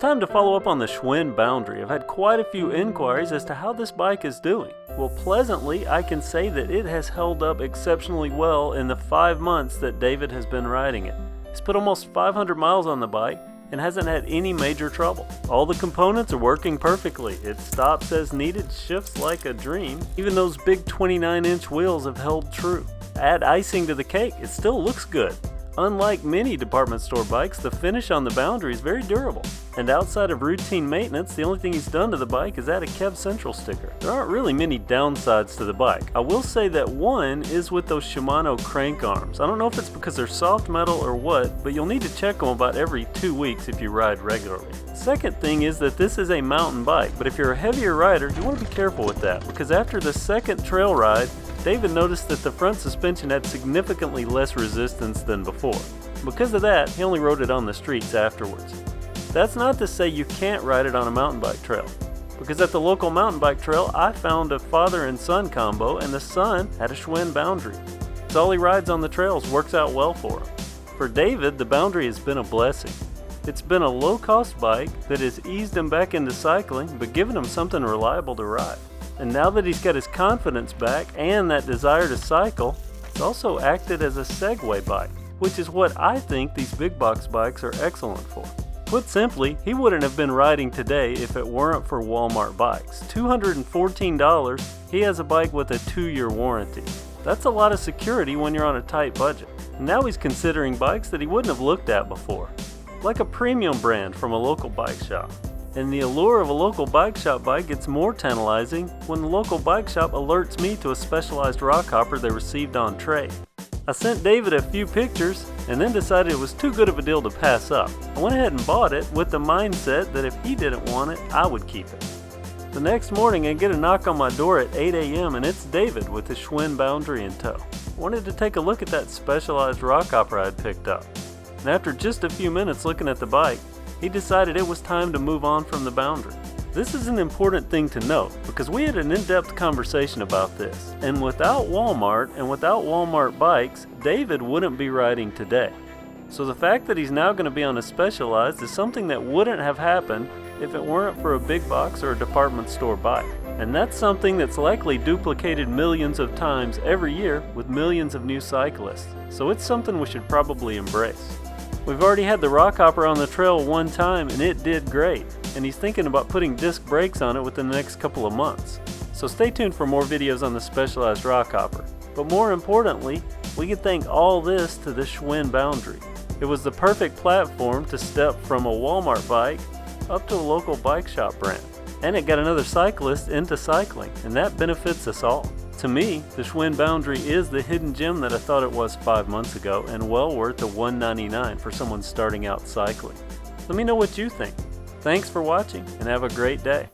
time to follow up on the Schwinn Boundary. I've had quite a few inquiries as to how this bike is doing. Well, pleasantly, I can say that it has held up exceptionally well in the 5 months that David has been riding it. He's put almost 500 miles on the bike and hasn't had any major trouble. All the components are working perfectly. It stops as needed, shifts like a dream. Even those big 29-inch wheels have held true. Add icing to the cake, it still looks good. Unlike many department store bikes, the finish on the Boundary is very durable. And outside of routine maintenance, the only thing he's done to the bike is add a KevCentral sticker. There aren't really many downsides to the bike. I will say that one is with those Shimano crank arms. I don't know if it's because they're soft metal or what, but you'll need to check them about every 2 weeks if you ride regularly. Second thing is that this is a mountain bike, but if you're a heavier rider, you want to be careful with that, because after the second trail ride, David noticed that the front suspension had significantly less resistance than before. Because of that, he only rode it on the streets afterwards. That's not to say you can't ride it on a mountain bike trail, because at the local mountain bike trail, I found a father and son combo, and the son had a Schwinn Boundary. So all he rides on the trails works out well for him. For David, the Boundary has been a blessing. It's been a low-cost bike that has eased him back into cycling, but given him something reliable to ride. And now that he's got his confidence back and that desire to cycle, it's also acted as a Segway bike, which is what I think these big box bikes are excellent for. Put simply, he wouldn't have been riding today if it weren't for Walmart bikes. $214, he has a bike with a 2-year warranty. That's a lot of security when you're on a tight budget. Now he's considering bikes that he wouldn't have looked at before, like a premium brand from a local bike shop. And the allure of a local bike shop bike gets more tantalizing when the local bike shop alerts me to a specialized rock hopper they received on trade. I sent David a few pictures and then decided it was too good of a deal to pass up. I went ahead and bought it with the mindset that if he didn't want it, I would keep it. The next morning I get a knock on my door at 8 a.m. and it's David with his Schwinn Boundary in tow. I wanted to take a look at that specialized rock hopper I'd picked up. And after just a few minutes looking at the bike, he decided it was time to move on from the Boundary. This is an important thing to note because we had an in-depth conversation about this, and without Walmart and without Walmart bikes, David wouldn't be riding today. So the fact that he's now going to be on a Specialized is something that wouldn't have happened if it weren't for a big box or a department store bike. And that's something that's likely duplicated millions of times every year with millions of new cyclists. So it's something we should probably embrace. We've already had the rock hopper on the trail one time and it did great, and he's thinking about putting disc brakes on it within the next couple of months. So stay tuned for more videos on the Specialized rock hopper. But more importantly, we can thank all this to the Schwinn Boundary. It was the perfect platform to step from a Walmart bike up to a local bike shop brand. And it got another cyclist into cycling, and that benefits us all. To me, the Schwinn Boundary is the hidden gem that I thought it was 5 months ago, and well worth the $199 for someone starting out cycling. Let me know what you think. Thanks for watching, and have a great day.